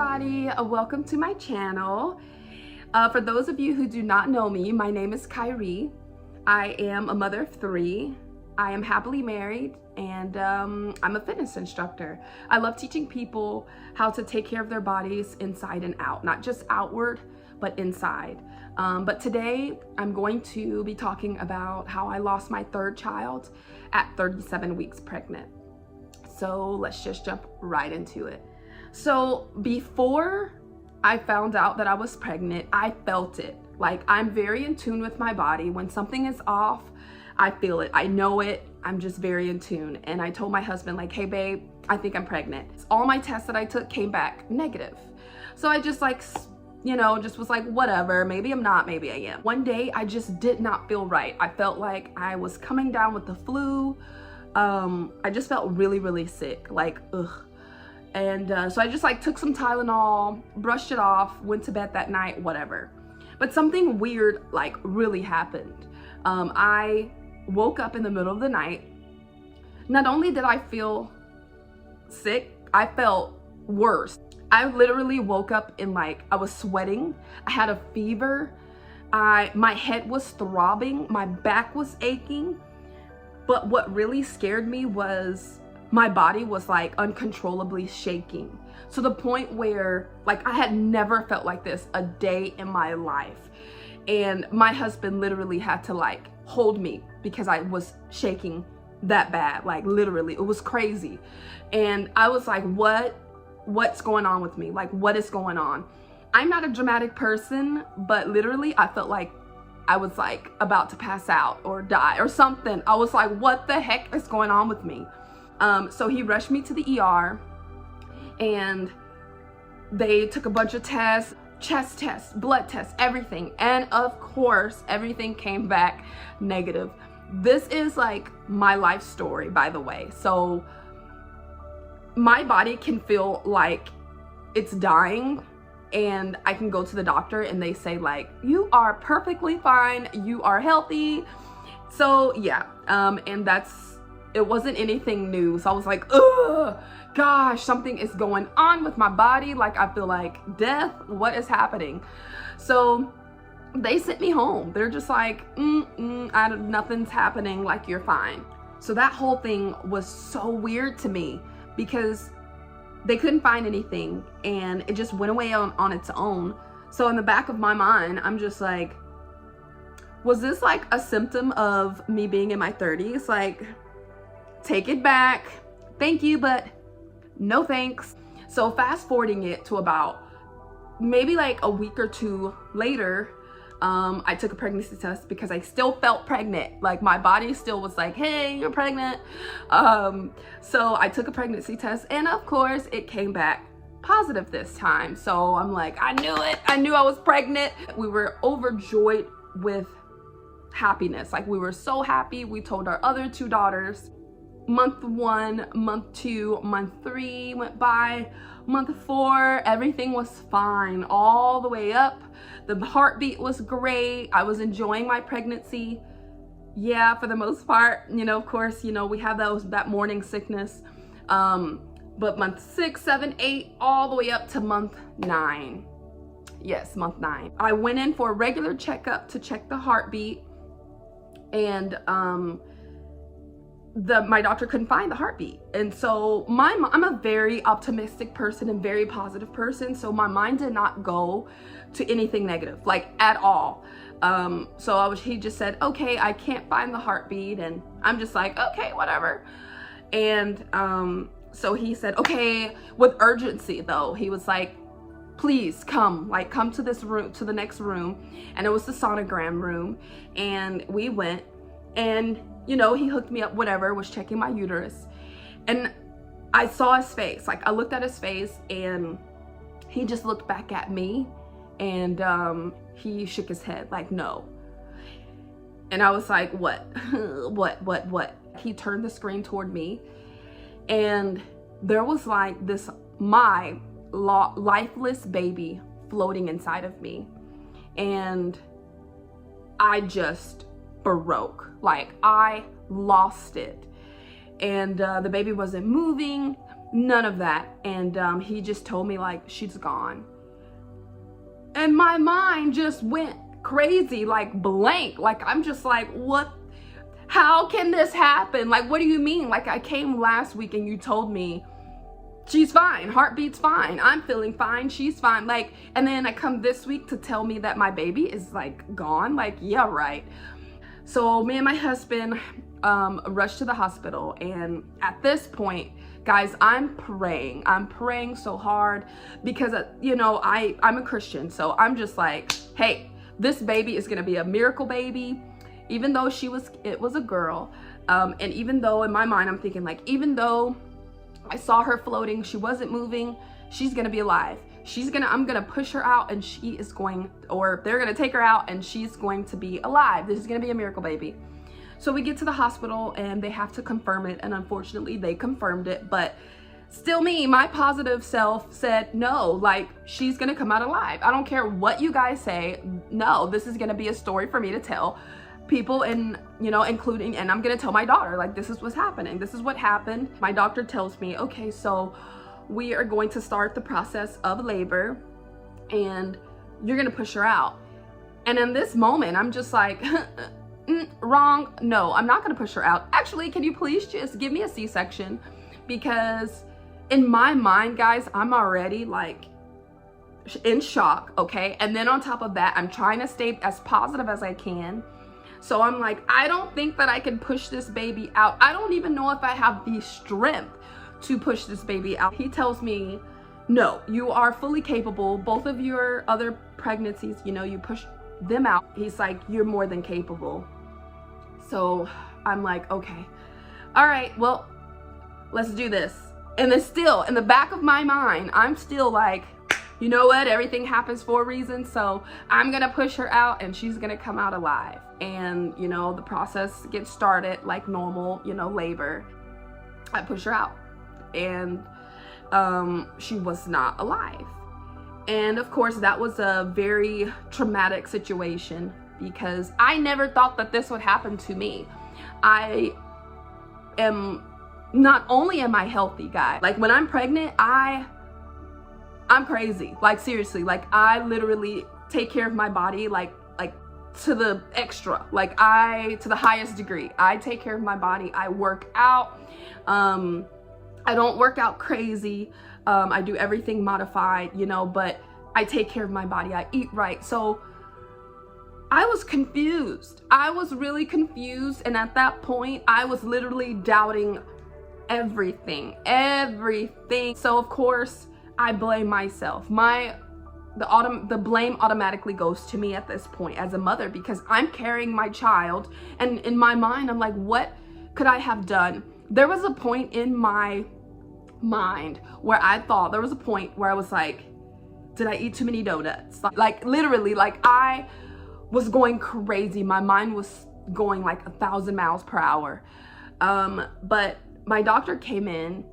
everybody, welcome to my channel. For those of you who do not know me, my name is Kyrie. I am a mother of 3. I am happily married, and I'm a fitness instructor. I love teaching people how to take care of their bodies inside and out, not just outward, but inside. But today I'm going to be talking about how I lost my 3rd child at 37 weeks pregnant. So let's just jump right into it. So before I found out that I was pregnant, I felt it. Like, I'm very in tune with my body. When something is off, I feel it. I know it. I'm just very in tune. And I told my husband, like, hey babe, I think I'm pregnant. All my tests that I took came back negative. So I just just was like, whatever, maybe I'm not, maybe I am. One day I just did not feel right. I felt like I was coming down with the flu. I just felt really, really sick, like, ugh. And so I just took some Tylenol, brushed it off, went to bed that night, whatever. But something weird really happened. I woke up in the middle of the night. Not only did I feel sick, I felt worse. I literally woke up in I was sweating. I had a fever. My head was throbbing. My back was aching. But what really scared me was my body was uncontrollably shaking, to the point where I had never felt like this a day in my life. And my husband literally had to hold me because I was shaking that bad. Literally, it was crazy. And I was like, what's going on with me? What is going on? I'm not a dramatic person, but literally I felt like I was about to pass out or die or something. I was like, what the heck is going on with me? So he rushed me to the ER, and they took a bunch of tests, chest tests, blood tests, everything. And of course, everything came back negative. This is my life story, by the way. So my body can feel like it's dying, and I can go to the doctor and they say you are perfectly fine, you are healthy. So yeah, and it wasn't anything new. So I was like, ugh, gosh, something is going on with my body. I feel like death. What is happening? So they sent me home. They're just nothing's happening. You're fine. So that whole thing was so weird to me because they couldn't find anything, and it just went away on its own. So in the back of my mind, I'm just like, was this a symptom of me being in my 30s? Take it back, thank you, but no thanks. So fast forwarding it to about maybe a week or 2 later, I took a pregnancy test because I still felt pregnant. My body still was like, hey, you're pregnant. So I took a pregnancy test, and of course it came back positive this time. So I'm like, I knew it. I knew I was pregnant. We were overjoyed with happiness. We were so happy. We told our other 2 daughters. Month 1, month 2, month 3 went by. Month 4, everything was fine all the way up. The heartbeat was great. I was enjoying my pregnancy. Yeah, for the most part, of course, we have that morning sickness. But month 6, 7, 8, all the way up to month 9. Yes, month 9. I went in for a regular checkup to check the heartbeat, and my doctor couldn't find the heartbeat. And so I'm a very optimistic person and very positive person, so my mind did not go to anything negative, at all. So he just said, okay, I can't find the heartbeat, and I'm just like, okay, whatever. And so he said, okay, with urgency though, he was like, please come to this room, to the next room. And it was the sonogram room, and we went, and he hooked me up, whatever, was checking my uterus. And I saw his face. I looked at his face, and he just looked back at me, and he shook his head no. And I was like, what? what? He turned the screen toward me, and there was my lifeless baby floating inside of me. And I just broke. I lost it. And the baby wasn't moving. None of that. And he just told me like, she's gone. And my mind just went crazy, like blank. Like, I'm just like, what? How can this happen? Like, what do you mean? Like, I came last week and you told me she's fine, heartbeat's fine, I'm feeling fine, she's fine. Like, and then I come this week to tell me that my baby is like gone. Like, yeah, right. So me and my husband rushed to the hospital, and at this point, guys, I'm praying so hard because, you know, I'm a Christian. So I'm just like, hey, this baby is gonna be a miracle baby. Even though it was a girl. And even though in my mind, I'm thinking like, even though I saw her floating, she wasn't moving, she's gonna be alive. I'm gonna push her out and they're gonna take her out and she's going to be alive. This is gonna be a miracle baby. So we get to the hospital and they have to confirm it, and unfortunately they confirmed it, but still my positive self said, no, like, she's gonna come out alive. I don't care what you guys say. No, this is gonna be a story for me to tell people, and, you know, including, and I'm gonna tell my daughter, like, this is what's happening. This is what happened. My doctor tells me, okay, so we are going to start the process of labor and you're gonna push her out. And in this moment, I'm just like, wrong. No, I'm not gonna push her out. Actually, can you please just give me a C-section? Because in my mind, guys, I'm already like in shock, okay? And then on top of that, I'm trying to stay as positive as I can. So I'm like, I don't think that I can push this baby out. I don't even know if I have the strength to push this baby out. He tells me, no, you are fully capable. Both of your other pregnancies, you know, you push them out. He's like, you're more than capable. So I'm like, okay, all right, well, let's do this. And then still in the back of my mind, I'm still like, you know what, everything happens for a reason. So I'm gonna push her out and she's gonna come out alive. And, you know, the process gets started like normal, you know, labor. I push her out and she was not alive. And of course, that was a very traumatic situation because I never thought that this would happen to me. Not only am I healthy, guys, like when I'm pregnant, I'm crazy. Like, seriously, like I literally take care of my body like to the extra, like to the highest degree. I take care of my body. I work out. I don't work out crazy. I do everything modified, you know, but I take care of my body. I eat right. So I was confused. I was really confused. And at that point, I was literally doubting everything. So of course, I blame myself. The blame automatically goes to me at this point as a mother because I'm carrying my child, and in my mind I'm like, what could I have done? There was a point in my mind where I was like, did I eat too many donuts? Like literally, like I was going crazy. My mind was going like 1,000 miles per hour. But my doctor came in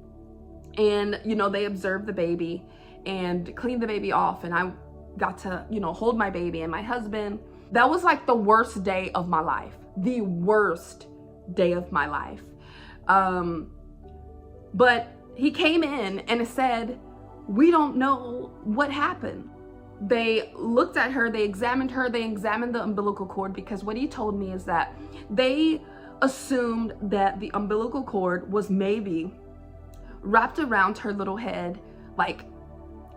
and, you know, they observed the baby and cleaned the baby off, and I got to, you know, hold my baby and my husband. That was like the worst day of my life. The worst day of my life. But he came in and said, we don't know what happened. They looked at her, they examined the umbilical cord, because what he told me is that they assumed that the umbilical cord was maybe wrapped around her little head like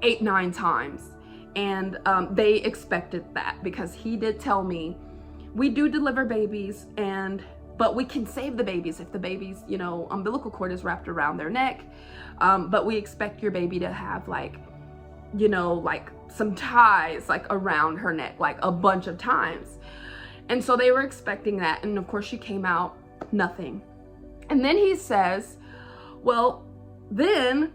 8-9 times. And they expected that, because he did tell me, we do deliver babies, but we can save the babies if the baby's, you know, umbilical cord is wrapped around their neck. But we expect your baby to have like, you know, like some ties like around her neck, like a bunch of times. And so they were expecting that. And of course she came out, nothing. And then he says, well, then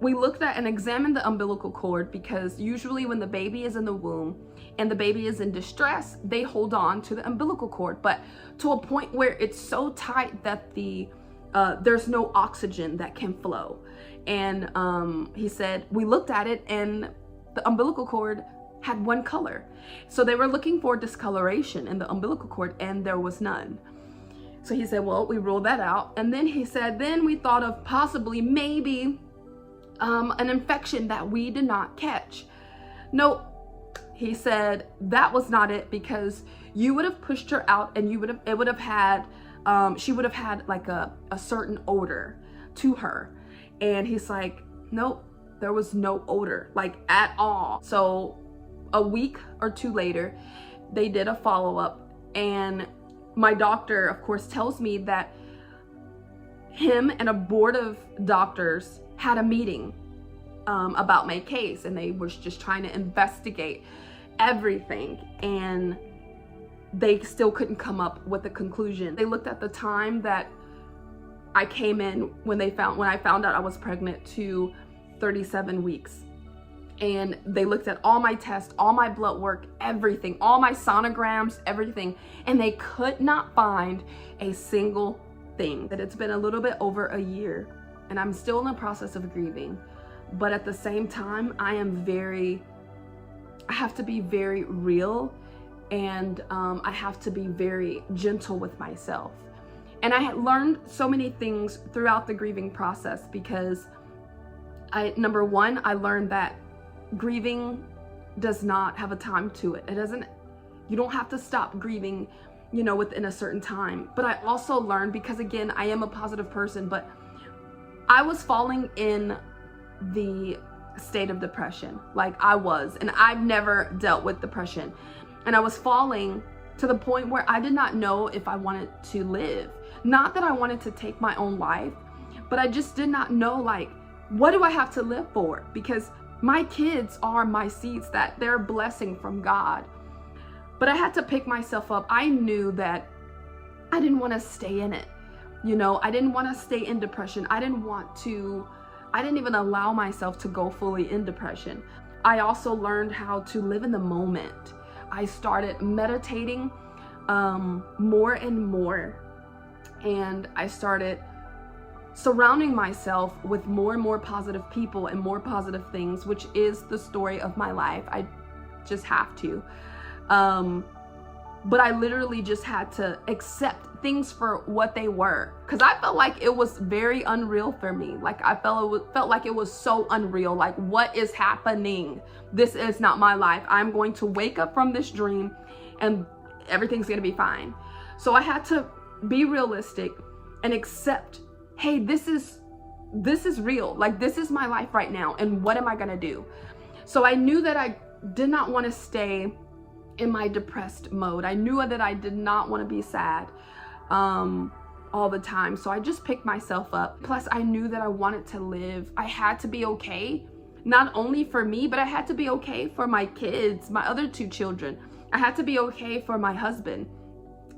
we looked at and examined the umbilical cord, because usually when the baby is in the womb and the baby is in distress, they hold on to the umbilical cord, but to a point where it's so tight that there's no oxygen that can flow. And he said, we looked at it and the umbilical cord had one color. So they were looking for discoloration in the umbilical cord, and there was none. So he said, well, we ruled that out. And then he said, then we thought of possibly maybe an infection that we did not catch. No, he said that was not it, because you would have pushed her out and she would have had like a certain odor to her. And he's like, nope, there was no odor, like at all. So a week or two later, they did a follow-up, and my doctor, of course, tells me that him and a board of doctors had a meeting about my case, and they was just trying to investigate everything, and they still couldn't come up with a conclusion. They looked at the time that I came in when I found out I was pregnant to 37 weeks. And they looked at all my tests, all my blood work, everything, all my sonograms, everything, and they could not find a single thing. That it's been a little bit over a year, and I'm still in the process of grieving. But at the same time, I have to be very real, and I have to be very gentle with myself. And I had learned so many things throughout the grieving process, because number one, I learned that grieving does not have a time to it. You don't have to stop grieving, within a certain time. But I also learned, because again, I am a positive person, but I was falling in the state of depression, like I was, and I've never dealt with depression. And I was falling to the point where I did not know if I wanted to live. Not that I wanted to take my own life, but I just did not know, like, what do I have to live for? Because my kids are my seeds, that they're a blessing from God. But I had to pick myself up. I knew that I didn't want to stay in it. I didn't want to stay in depression. I didn't even allow myself to go fully in depression. I also learned how to live in the moment. I started meditating more and more, and I started surrounding myself with more and more positive people and more positive things, which is the story of my life. I just have to. But I literally just had to accept things for what they were, because I felt like it was very unreal for me. Like I felt like it was so unreal. Like, what is happening? This is not my life. I'm going to wake up from this dream and everything's gonna be fine. So I had to be realistic and accept, hey, this is real. Like, this is my life right now, and what am I gonna do? So I knew that I did not want to stay in my depressed mode. I knew that I did not want to be sad all the time. So I just picked myself up. Plus, I knew that I wanted to live. I had to be okay, not only for me, but I had to be okay for my kids, my other two children. I had to be okay for my husband,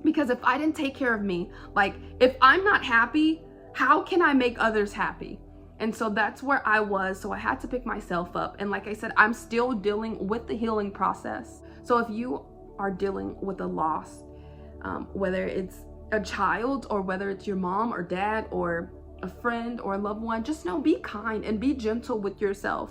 because if I didn't take care of me, like, if I'm not happy, how can I make others happy? And so that's where I was. So I had to pick myself up. And like I said, I'm still dealing with the healing process. So if you are dealing with a loss, whether it's a child or whether it's your mom or dad or a friend or a loved one, just know, be kind and be gentle with yourself.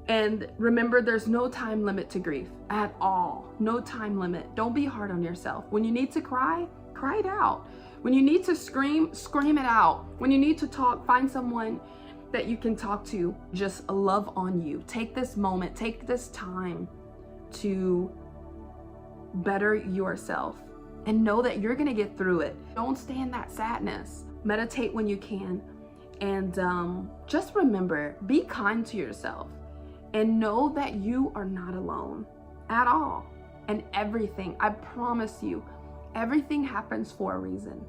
And remember, there's no time limit to grief at all. No time limit. Don't be hard on yourself. When you need to cry, cry it out. When you need to scream, scream it out. When you need to talk, find someone that you can talk to. Just love on you. Take this moment, take this time to better yourself, and know that you're gonna get through it. Don't stay in that sadness. Meditate when you can, and just remember, be kind to yourself, and know that you are not alone at all. And everything, I promise you, everything happens for a reason.